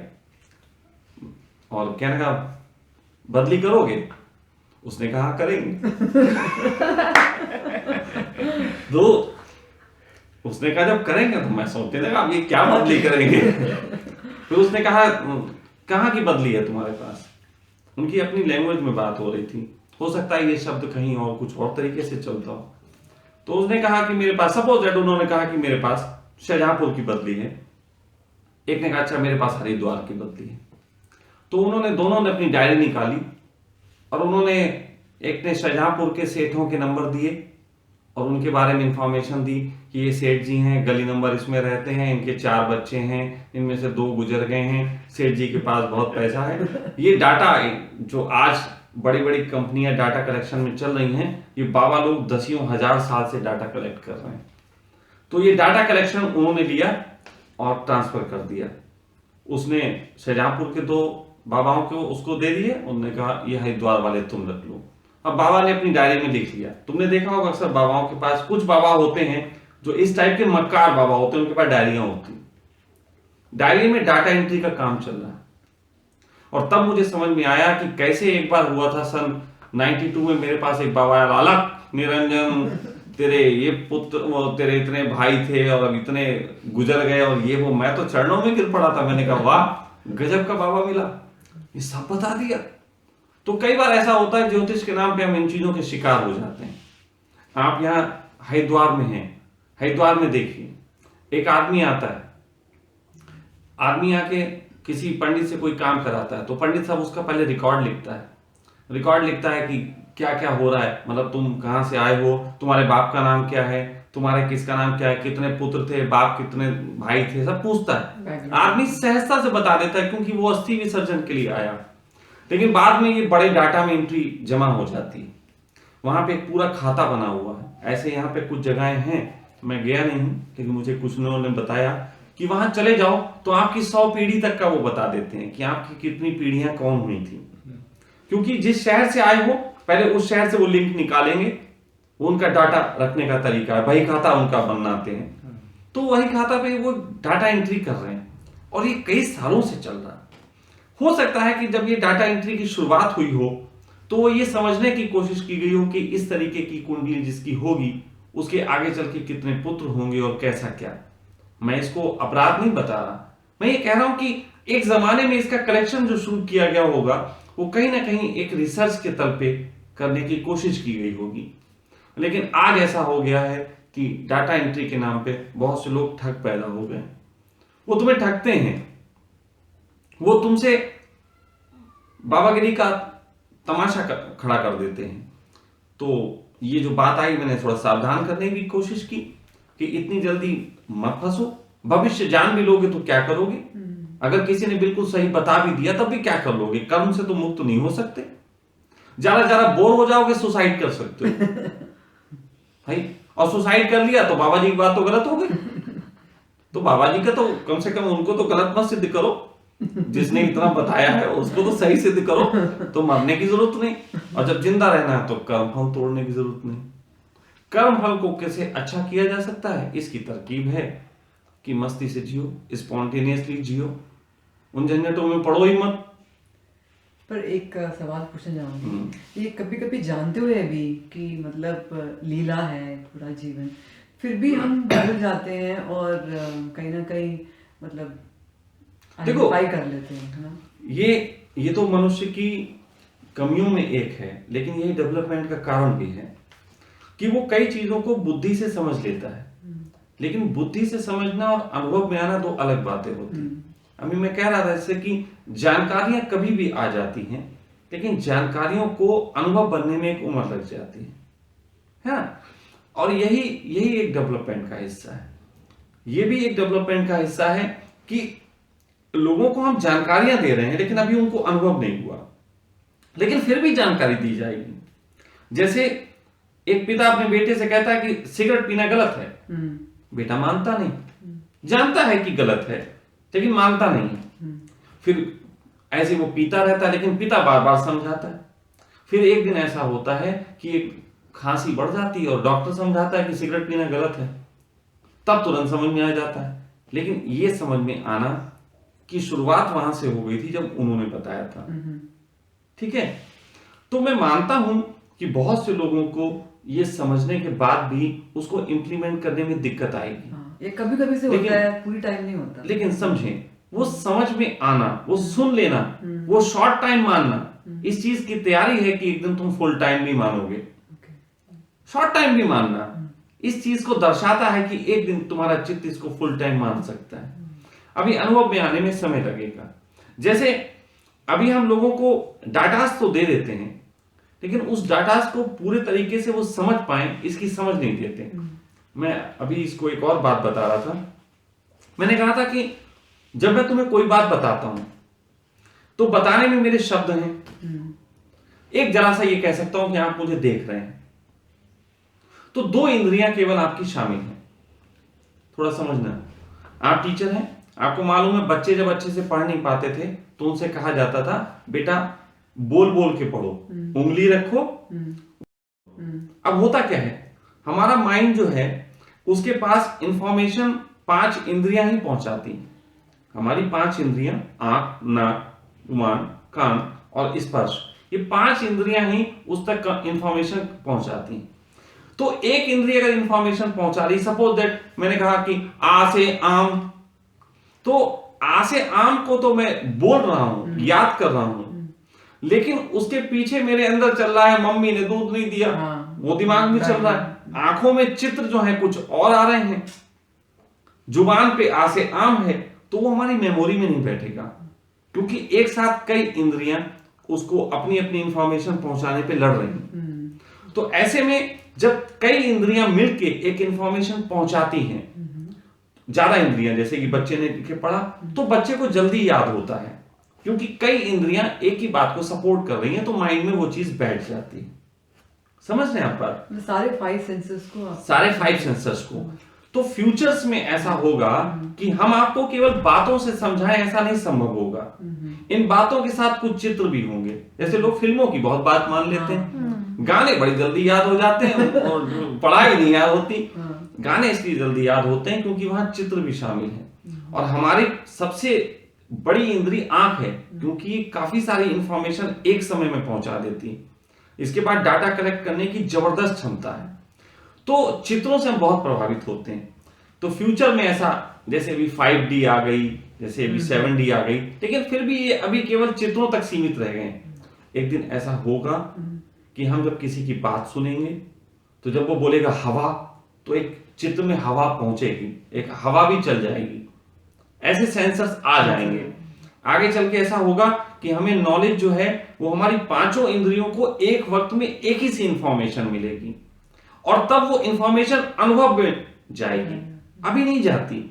और कहने का, बदली करोगे? उसने कहा करेंगे। तो उसने कहा जब करेंगे, तो मैं सोचने लगा अब ये क्या बदली करेंगे। फिर उसने कहा, कहाँ की बदली है तुम्हारे पास? उनकी अपनी लैंग्वेज में बात हो रही थी, हो सकता है ये शब्द कहीं और कुछ और तरीके से चलता हो। तो उसने कहा कि मेरे पास, सपोज दैट उन्होंने कहा कि मेरे पास शाहजहांपुर की बदली है, एक ने कहा अच्छा मेरे पास हरिद्वार की बदली है। तो उन्होंने, दोनों ने अपनी डायरी निकाली और उन्होंने, एक ने शाहजहांपुर के सेठों के नंबर दिए और उनके बारे में इंफॉर्मेशन दी कि ये सेठ जी हैं, गली नंबर इसमें रहते हैं, इनके 4 बच्चे हैं, इनमें से 2 गुजर गए हैं, सेठ जी के पास बहुत पैसा है। ये डाटा जो आज बड़ी बड़ी कंपनियां डाटा कलेक्शन में चल रही हैं, ये बाबा लोग दसियों हजार साल से डाटा कलेक्ट कर रहे हैं। तो ये डाटा कलेक्शन उन्होंने लिया और ट्रांसफर कर दिया। उसने शाहजहांपुर के 2 बाबाओं को उसको दे दिए, उन्होंने कहा ये हरिद्वार वाले तुम रख लो। अब बाबा ने अपनी डायरी में लिख लिया। तुमने देखा होगा अक्सर बाबाओं के पास, कुछ बाबा होते हैं जो इस टाइप के मक्कार बाबा होते हैं, उनके पास डायरियां होती, डायरी में डाटा एंट्री का काम चल रहा है। और तब मुझे समझ में आया कि कैसे एक बार हुआ था सन 92 में, मेरे पास एक बाबा आया, लालक निरंजन, तेरे ये पुत्र, वो तेरे इतने भाई थे और अब इतने गुजर गए और ये वो। मैं तो चरणों में गिर पड़ा था, मैंने कहा वाह गजब का बाबा मिला, ये सब बता दिया। तो कई बार ऐसा होता है ज्योतिष के नाम पे हम इन चीजों के शिकार हो जाते हैं। आप यहाँ हरिद्वार में हैं, हरिद्वार में देखिए, एक आदमी आता है, आदमी आके किसी पंडित से कोई काम कराता है, तो पंडित साहब उसका पहले रिकॉर्ड लिखता है, रिकॉर्ड लिखता है कि क्या क्या हो रहा है, मतलब तुम कहाँ से आए हो, तुम्हारे बाप का नाम क्या है, तुम्हारे किसका नाम क्या है, कितने पुत्र थे, बाप कितने भाई थे, सब पूछता है। आदमी सहजता से बता देता है क्योंकि वो अस्थि विसर्जन के लिए आया। लेकिन बाद में ये बड़े डाटा में एंट्री जमा हो जाती है, वहां पे एक पूरा खाता बना हुआ है। ऐसे यहाँ पे कुछ जगहें हैं, मैं गया नहीं हूं, लेकिन मुझे कुछ लोगों ने बताया कि वहां चले जाओ तो आपकी 100 पीढ़ी तक का वो बता देते हैं कि आपकी कितनी पीढ़ियां कौन हुई थी। क्योंकि जिस शहर से आए हो पहले उस शहर से वो लिंक निकालेंगे, वो उनका डाटा रखने का तरीका है, वही खाता उनका बनाते हैं। तो वही खाता पे वो डाटा एंट्री कर रहे हैं और ये कई सालों से चल रहा है। हो सकता है कि जब ये डाटा एंट्री की शुरुआत हुई हो तो ये समझने की कोशिश की गई हो कि इस तरीके की कुंडली जिसकी होगी उसके आगे चल के कितने पुत्र होंगे और कैसा क्या। मैं इसको अपराध नहीं बता रहा, मैं ये कह रहा हूं कि एक जमाने में इसका कलेक्शन जो शुरू किया गया होगा वो कहीं ना कहीं एक रिसर्च के तल पे करने की कोशिश की गई होगी। लेकिन आज ऐसा हो गया है कि डाटा एंट्री के नाम पे बहुत से लोग ठग पैदा हो गए। वो तुम्हें ठगते हैं, वो तुमसे बाबागिरी का तमाशा खड़ा कर देते हैं। तो ये जो बात आई, मैंने थोड़ा सावधान करने की कोशिश की कि इतनी जल्दी मत फंसो। भविष्य जान भी लोगे तो क्या करोगे? अगर किसी ने बिल्कुल सही बता भी दिया तब भी क्या कर लोगे? कर्म से तो मुक्त नहीं हो सकते। ज्यादा बोर हो जाओगे, सुसाइड कर सकते हो भाई। और सुसाइड कर लिया तो बाबा जी की बात तो गलत हो गई। तो बाबा जी का तो कम से कम उनको तो गलत मत सिद्ध करो, जिसने इतना बताया है उसको तो सही सिद्ध करो। तो मरने की जरूरत नहीं, और जब जिंदा रहना है तो कर्म फल तोड़ने की जरूरत नहीं। कर्म फल को कैसे अच्छा किया जा सकता है, इसकी तरकीब है कि मस्ती से जियो, स्पॉन्टेनियसली जियो, उन झंझटों में पड़ो ही मत। पर एक सवाल पूछना चाहूंगी, ये कभी कभी जानते हुए भी कि मतलब लीला है पूरा जीवन, फिर भी हम भूल जाते हैं और कहीं ना कहीं मतलब देखो कर लेते हैं, है ना? ये तो मनुष्य की कमियों में एक है, लेकिन ये डेवलपमेंट का कारण भी है कि वो कई चीजों को बुद्धि से समझ लेता है। लेकिन बुद्धि से समझना और अनुभव में आना दो अलग बातें होती हैं। अभी मैं कह रहा था जैसे कि जानकारियां कभी भी आ जाती हैं, लेकिन जानकारियों को अनुभव बनने में एक उम्र लग जाती है ना? और यही एक डेवलपमेंट का हिस्सा है। ये भी एक डेवलपमेंट का हिस्सा है कि लोगों को हम जानकारियां दे रहे हैं, लेकिन अभी उनको अनुभव नहीं हुआ, लेकिन फिर भी जानकारी दी जाएगी। जैसे एक पिता अपने बेटे से कहता है कि सिगरेट पीना गलत है, बेटा मानता नहीं, जानता है कि गलत है लेकिन मानता नहीं। फिर ऐसे वो पीता रहता है, लेकिन पिता बार बार समझाता है। फिर एक दिन ऐसा होता है कि एक खांसी बढ़ जाती है और डॉक्टर समझाता है कि सिगरेट पीना गलत है, तब तुरंत समझ में आ जाता है। लेकिन ये समझ में आना की शुरुआत वहां से हो गई थी जब उन्होंने बताया था। ठीक है, तो मैं मानता हूं कि बहुत से लोगों को ये समझने के बाद भी उसको इंप्लीमेंट करने में दिक्कत आएगी। ये कभी कभी से होता है, पूरी टाइम नहीं होता। लेकिन समझें, वो समझ में आना, वो सुन लेना, वो शॉर्ट टाइम मानना, इस चीज की तैयारी है कि एक दिन तुम फुल टाइम भी मानोगे। शॉर्ट टाइम भी मानना इस चीज को दर्शाता है कि एक दिन तुम्हारा चित्त इसको फुल टाइम मान सकता है। अभी अनुभव में आने में समय लगेगा। जैसे अभी हम लोगों को डाटास तो दे देते हैं, लेकिन उस डाटास को पूरे तरीके से वो समझ पाए इसकी समझ नहीं देते। मैं अभी इसको एक और बात बता रहा था। मैंने कहा था कि जब मैं तुम्हें कोई बात बताता हूं तो बताने में मेरे शब्द हैं। एक जरा सा ये कह सकता हूं कि आप मुझे देख रहे हैं, तो दो इंद्रियां केवल आपकी शामिल हैं। थोड़ा समझना, आप टीचर हैं, आपको मालूम है बच्चे जब अच्छे से पढ़ नहीं पाते थे तो उनसे कहा जाता था बेटा बोल बोल के पढ़ो, उंगली रखो। अब होता क्या है, हमारा माइंड जो है उसके पास इंफॉर्मेशन 5 इंद्रियां ही पहुंचाती हैं। हमारी 5 इंद्रियां, आंख, नाक, जुबान, कान और स्पर्श, ये 5 इंद्रियां ही उस तक इंफॉर्मेशन पहुंचाती हैं। तो एक इंद्रिय अगर इंफॉर्मेशन पहुंचा रही, सपोज दैट मैंने कहा कि आ से आम, तो आ से आम को तो मैं बोल रहा हूं, याद कर रहा हूं, लेकिन उसके पीछे मेरे अंदर चल रहा है मम्मी ने दूध नहीं दिया, वो दिमाग में चल रहा है। आंखों में चित्र जो है कुछ और आ रहे हैं, जुबान पे आ से आम है, तो वो हमारी मेमोरी में नहीं बैठेगा, क्योंकि एक साथ कई इंद्रियां उसको अपनी अपनी इंफॉर्मेशन पहुंचाने पे लड़ रही हैं। तो ऐसे में जब कई इंद्रियां मिलके एक इंफॉर्मेशन पहुंचाती हैं, ज्यादा इंद्रियां, जैसे कि बच्चे ने लिखे पढ़ा तो बच्चे को जल्दी याद होता है, क्योंकि कई इंद्रियां एक ही बात को सपोर्ट कर रही हैं, तो माइंड में वो चीज बैठ जाती है। समझ रहे हैं आप बात? सारे 5 सेंसर्स को। तो फ्यूचर्स में ऐसा होगा कि हम आपको केवल बातों से समझाएं, ऐसा नहीं संभव होगा। इन बातों के साथ कुछ चित्र भी होंगे। जैसे लोग फिल्मों की बहुत बात मान लेते हैं, गाने बड़ी जल्दी याद हो जाते हैं और पढ़ाई नहीं याद होती। गाने इसलिए जल्दी याद होते हैं क्योंकि वहां चित्र भी शामिल है। और हमारी सबसे बड़ी इंद्री आंख है, क्योंकि काफी सारी इंफॉर्मेशन एक समय में पहुंचा देती है। इसके बाद डाटा कलेक्ट करने की जबरदस्त क्षमता है। तो चित्रों से हम बहुत प्रभावित होते हैं। तो फ्यूचर में ऐसा, जैसे अभी 5D आ गई, जैसे अभी 7D आ गई, लेकिन फिर भी ये अभी केवल चित्रों तक सीमित रह गए। एक दिन ऐसा होगा कि हम जब किसी की बात सुनेंगे तो जब वो बोलेगा हवा, तो एक चित्र में हवा पहुंचेगी, एक हवा भी चल जाएगी, ऐसे सेंसर्स आ जाएंगे। आगे चल के ऐसा होगा कि हमें नॉलेज जो है वो हमारी पांचों इंद्रियों को एक वक्त में एक ही सी इंफॉर्मेशन मिलेगी, और तब वो इंफॉर्मेशन अनुभव में जाएगी, अभी नहीं जाती।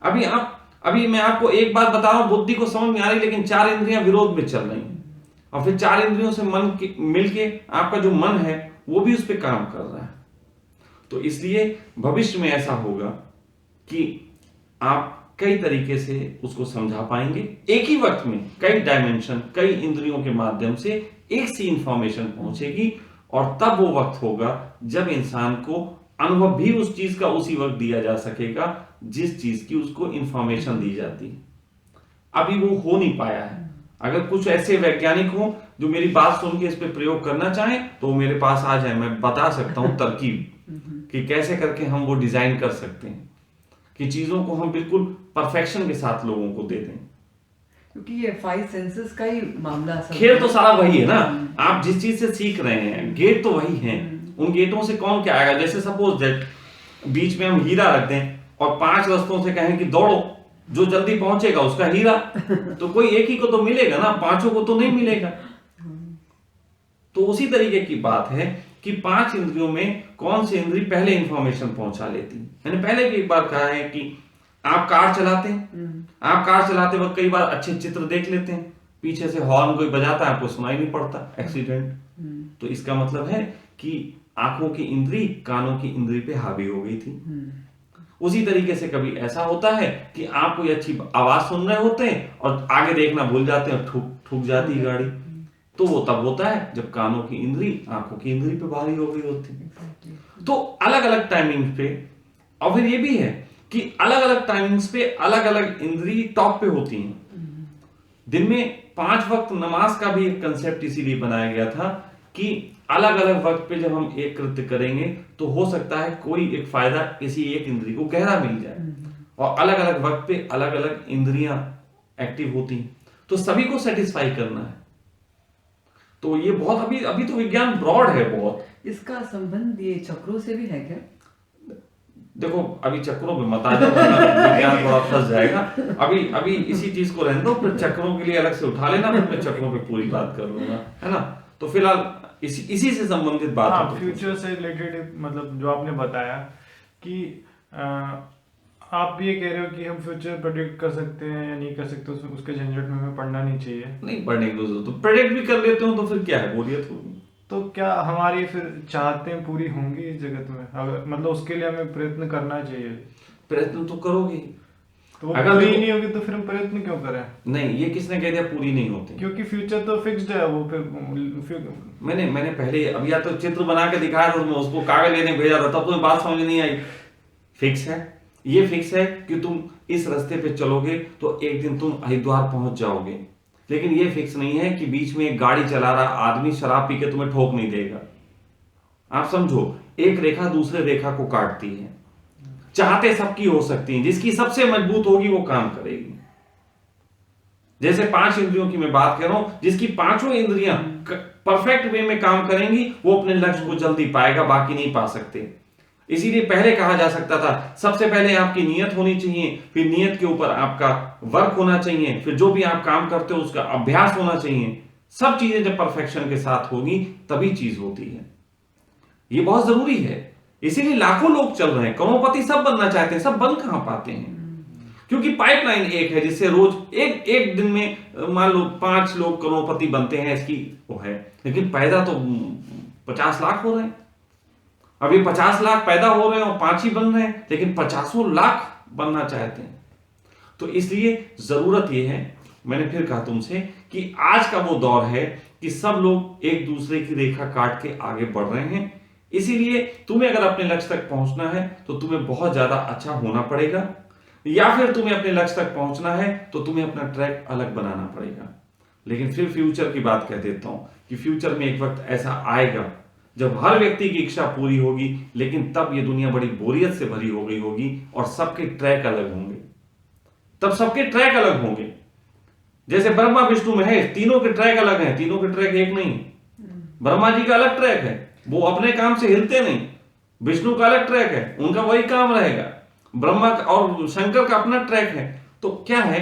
अभी मैं आपको एक बात बता रहा हूं, बुद्धि को समझ में आ रही, लेकिन चार इंद्रियां विरोध में चल रही हैं, और फिर चार इंद्रियों से मिलके आपका जो मन है वो भी उस पर काम कर रहा है। तो इसलिए भविष्य में ऐसा होगा कि आप कई तरीके से उसको समझा पाएंगे, एक ही वक्त में कई डायमेंशन, कई इंद्रियों के माध्यम से एक सी इंफॉर्मेशन पहुंचेगी, और तब वो वक्त होगा जब इंसान को अनुभव भी उस चीज का उसी वक्त दिया जा सकेगा जिस चीज की उसको इंफॉर्मेशन दी जाती है। अभी वो हो नहीं पाया है। अगर कुछ ऐसे वैज्ञानिक हो जो मेरी बात सुन के इस पे प्रयोग करना चाहें तो मेरे पास आ जाए, मैं बता सकता हूं तरकीब कि कैसे करके हम वो डिजाइन कर सकते हैं कि चीजों को हम बिल्कुल परफेक्शन के साथ लोगों को दे दें। क्योंकि ये 5 सेंसेस का ही मामला सब खेल तो सारा वही है ना, आप जिस चीज से सीख रहे हैं गेट तो वही है, उन गेटों से कौन क्या आएगा। जैसे सपोज दैट बीच में हम हीरा रख दें और 5 रस्तों से कहें कि दौड़ो, जो जल्दी पहुंचेगा उसका हीरा, तो कोई एक ही को तो मिलेगा ना, पांचों को तो नहीं मिलेगा। तो उसी तरीके की बात है कि 5 इंद्रियों में कौन सी इंद्री पहले इंफॉर्मेशन पहुंचा लेती है। मैंने पहले भी एक बार कहा है कि आप कार चलाते हैं, आप कार चलाते वक्त कई बार अच्छे चित्र देख लेते हैं, पीछे से हॉर्न कोई बजाता है, आपको सुनाई नहीं पड़ता, एक्सीडेंट। तो इसका मतलब है कि आंखों की इंद्री कानों की इंद्री पे हावी हो गई थी। उसी तरीके से कभी ऐसा होता है कि आप कोई अच्छी आवाज सुन रहे होते हैं और आगे देखना भूल जाते हैं, ठुक जाती है गाड़ी। तो वो तब होता है जब कानों की इंद्री आंखों की इंद्री पे भारी हो गई होती है। तो अलग अलग टाइमिंग पे, और फिर ये भी है कि अलग अलग टाइमिंग्स पे अलग अलग इंद्री टॉप पे होती हैं। दिन में 5 वक्त नमाज का भी एक कंसेप्ट इसीलिए बनाया गया था कि अलग अलग वक्त पे जब हम एक कृत्य करेंगे तो हो सकता है कोई एक फायदा किसी एक इंद्री को गहरा मिल जाए, और अलग अलग वक्त पे अलग अलग इंद्रियां एक्टिव होती हैं, तो सभी को सेटिस्फाई करना है। तो ये बहुत अभी तो विज्ञान ब्रॉड है बहुत। इसका संबंध ये चक्रों से भी है क्या? देखो अभी चक्रों में मत आ जाओ, विज्ञान थोड़ा फंस जाएगा। अभी इसी चीज को रहने दो, फिर चक्रों के लिए अलग से उठा लेना, फिर मैं चक्रों पे पूरी बात कर लूंगा, है ना। तो फिलहाल इसी से संबंधित बात है। हाँ, फ्यूचर से रिलेटेड मतलब जो आपने बताया कि आप ये कह रहे हो कि हम फ्यूचर प्रेडिक्ट कर सकते हैं या नहीं कर सकते, उसके झंझट में हमें पढ़ना नहीं चाहिए। नहीं पढ़ने की जरूरत, तो प्रेडिक्ट भी कर लेते हो तो फिर क्या है, बोलियत होगी। तो क्या हमारी फिर चाहतें पूरी होंगी इस जगत में? अगर मतलब उसके लिए हमें प्रयत्न करना चाहिए। प्रयत्न तो करोगे, तो अगर पूरी नहीं होगी तो फिर हम प्रयत्न क्यों करें? नहीं, ये किसने कह दिया पूरी नहीं होती? क्योंकि फ्यूचर तो फिक्स्ड है। वो फिर मैंने पहले अभी या तो चित्र बना के दिखाया था, मैं उसको कागज लेने भेजा था, तब तुम्हें बात समझ नहीं आई। फिक्स है, ये फिक्स है कि तुम इस रास्ते पे चलोगे तो एक दिन तुम हरिद्वार पहुंच जाओगे, लेकिन ये फिक्स नहीं है कि बीच में एक गाड़ी चला रहा आदमी शराब पी के तुम्हें ठोक नहीं देगा। आप समझो, एक रेखा दूसरे रेखा को काटती है। चाहते सबकी हो सकती हैं, जिसकी सबसे मजबूत होगी वो काम करेगी। जैसे 5 इंद्रियों की मैं बात कर रहा हूं, जिसकी 5 इंद्रियां परफेक्ट वे में काम करेंगी वो अपने लक्ष्य को जल्दी पाएगा, बाकी नहीं पा सकते। इसीलिए पहले कहा जा सकता था सबसे पहले आपकी नियत होनी चाहिए, फिर नियत के ऊपर आपका वर्क होना चाहिए, फिर जो भी आप काम करते हो उसका अभ्यास होना चाहिए। सब चीजें जब परफेक्शन के साथ होगी तभी चीज होती है। ये बहुत जरूरी है। इसीलिए लाखों लोग चल रहे हैं, करोड़पति सब बनना चाहते हैं, सब बन कहां पाते हैं? क्योंकि पाइपलाइन एक है जिससे रोज एक दिन में मान लो 5 लोग करोड़पति बनते हैं, इसकी वो है, लेकिन पैदा तो 50 लाख हो रहे हैं। अभी 50 लाख पैदा हो रहे हैं और 5 ही बन रहे हैं, लेकिन 50 लाख बनना चाहते हैं। तो इसलिए जरूरत यह है, मैंने फिर कहा तुमसे कि आज का वो दौर है कि सब लोग एक दूसरे की रेखा काट के आगे बढ़ रहे हैं। इसीलिए तुम्हें अगर अपने लक्ष्य तक पहुंचना है तो तुम्हें बहुत ज्यादा अच्छा होना पड़ेगा, या फिर तुम्हें अपने लक्ष्य तक पहुंचना है तो तुम्हें अपना ट्रैक अलग बनाना पड़ेगा। लेकिन फिर फ्यूचर की बात कह देता हूं कि फ्यूचर में एक वक्त ऐसा आएगा जब हर व्यक्ति की इच्छा पूरी होगी, लेकिन तब ये दुनिया बड़ी बोरियत से भरी हो गई होगी और सबके ट्रैक अलग होंगे। तब सबके ट्रैक अलग होंगे। जैसे ब्रह्मा विष्णु महेश, तीनों के ट्रैक अलग हैं, तीनों के ट्रैक एक नहीं। ब्रह्मा जी का अलग ट्रैक है, वो अपने काम से हिलते नहीं। विष्णु का अलग ट्रैक है, उनका वही काम रहेगा। ब्रह्मा और शंकर का अपना ट्रैक है। तो क्या है,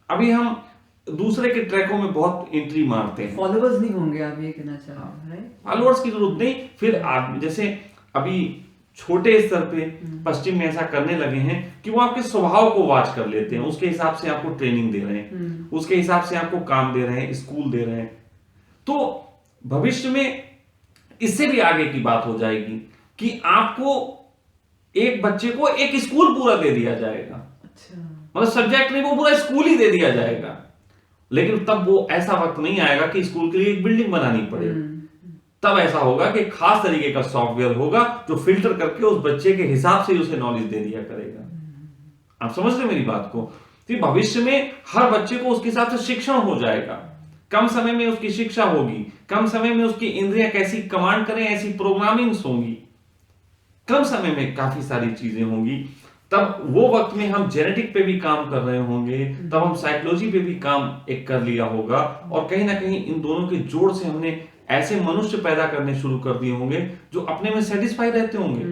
अभी हम दूसरे के ट्रैकों में बहुत एंट्री मारते हैं। फॉलोवर्स नहीं होंगे, आप ये कहना चाह रहे हैं, राइट? फॉलोअर्स की जरूरत नहीं। फिर आप जैसे अभी छोटे स्तर पे पश्चिम में ऐसा करने लगे हैं कि वो आपके स्वभाव को वॉच कर लेते हैं, उसके हिसाब से आपको ट्रेनिंग दे रहे हैं, उसके हिसाब से आपको काम दे रहे हैं, स्कूल दे रहे हैं। तो भविष्य में इससे भी आगे की बात हो जाएगी कि आपको एक बच्चे को एक स्कूल पूरा दे दिया जाएगा। अच्छा। मतलब सब्जेक्ट नहीं, वो पूरा स्कूल ही दे दिया जाएगा। लेकिन तब वो ऐसा वक्त नहीं आएगा कि स्कूल के लिए एक बिल्डिंग बनानी पड़े। तब ऐसा होगा कि खास तरीके का सॉफ्टवेयर होगा जो फिल्टर करके उस बच्चे के हिसाब से उसे नॉलेज दे दिया करेगा। आप समझ रहे मेरी बात को? तो भविष्य में हर बच्चे को उसके हिसाब से शिक्षण हो जाएगा। कम समय में उसकी शिक्षा होगी, कम समय में उसकी इंद्रियां कैसी कमांड करें ऐसी प्रोग्रामिंग्स होंगी, कम समय में काफी सारी चीजें होंगी। तब वो वक्त में हम जेनेटिक पे भी काम कर रहे होंगे, तब हम साइकोलॉजी पे भी काम एक कर लिया होगा, और कहीं ना कहीं इन दोनों के जोड़ से हमने ऐसे मनुष्य पैदा करने शुरू कर दिए होंगे जो अपने में सेटिस्फाई रहते होंगे।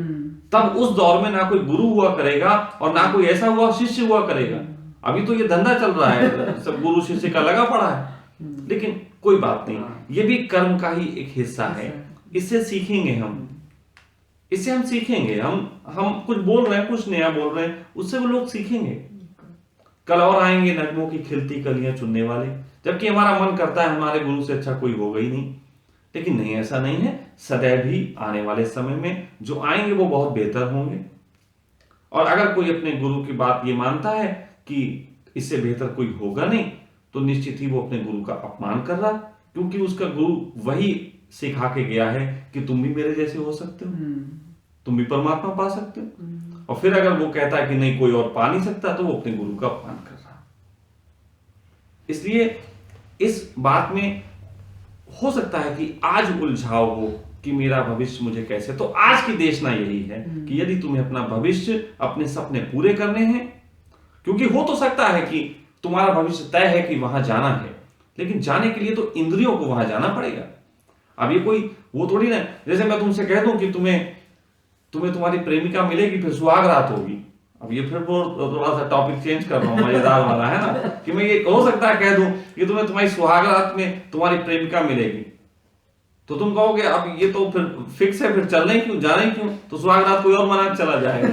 तब उस दौर में ना कोई गुरु हुआ करेगा और ना कोई ऐसा हुआ शिष्य हुआ करेगा। अभी तो ये धंधा चल रहा है, सब गुरु शिष्य का लगा पड़ा है। लेकिन कोई बात नहीं, ये भी कर्म का ही एक हिस्सा है। इससे सीखेंगे हम, इससे हम सीखेंगे। हम कुछ बोल रहे हैं, कुछ नया बोल रहे हैं, उससे वो लोग सीखेंगे। कल और आएंगे नगमों की खिलती कलियां चुनने वाले, जबकि हमारा मन करता है हमारे गुरु से अच्छा कोई होगा ही नहीं। लेकिन नहीं, ऐसा नहीं है। सदैव ही आने वाले समय में जो आएंगे वो बहुत बेहतर होंगे। और अगर कोई अपने गुरु की बात ये मानता है कि इससे बेहतर कोई होगा नहीं, तो निश्चित ही वो अपने गुरु का अपमान कर रहा, क्योंकि उसका गुरु वही सिखा के गया है कि तुम भी मेरे जैसे हो सकते हो, तुम भी परमात्मा पा सकते हो। और फिर अगर वो कहता है कि नहीं कोई और पा नहीं सकता, तो वो अपने गुरु का अपमान कर रहा। इसलिए इस बात में हो सकता है कि आज उलझाव हो कि मेरा भविष्य मुझे कैसे, तो आज की देशना यही है कि यदि तुम्हें अपना भविष्य, अपने सपने पूरे करने हैं, क्योंकि हो तो सकता है कि तुम्हारा भविष्य तय है कि वहां जाना है, लेकिन जाने के लिए तो इंद्रियों को वहां जाना पड़ेगा। अब ये कोई वो थोड़ी ना, जैसे मैं तुमसे कह दूं कि तुम्हें तुम्हारी प्रेमिका मिलेगी, फिर सुहाग रात होगी। अब ये फिर थोड़ा सा टॉपिक चेंज कर रहा हूं, मजेदार वाला है ना, कि मैं ये हो सकता है कह दूं कि तुम्हारी सुहाग रात में तुम्हारी प्रेमिका मिलेगी, तो तुम कहोगे अब ये तो फिर फिक्स है, फिर चलना ही क्यों, जाना ही क्यों, तो सुहाग रात कोई और मना चला जाएगा,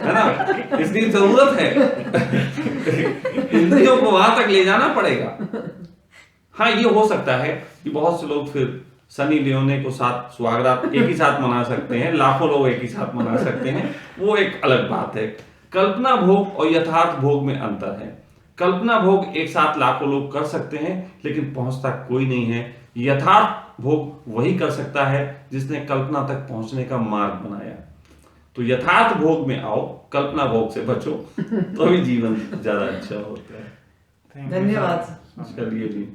है ना। इसकी जरूरत है, इंद्रियों को वहां तक ले जाना पड़ेगा। हाँ, ये हो सकता है कि बहुत से लोग फिर सनी लियोने को साथ सुहागरात एक ही साथ मना सकते हैं, लाखों लोग एक ही साथ मना सकते हैं, वो एक अलग बात है। कल्पना भोग और यथार्थ भोग में अंतर है। कल्पना भोग एक साथ लाखों लोग कर सकते हैं, लेकिन पहुंचता कोई नहीं है। यथार्थ भोग वही कर सकता है जिसने कल्पना तक पहुंचने का मार्ग बनाया। तो यथार्थ भोग में आओ, कल्पना भोग से बचो, तो भी जीवन ज्यादा अच्छा होता है। धन्यवाद। चलिए जी।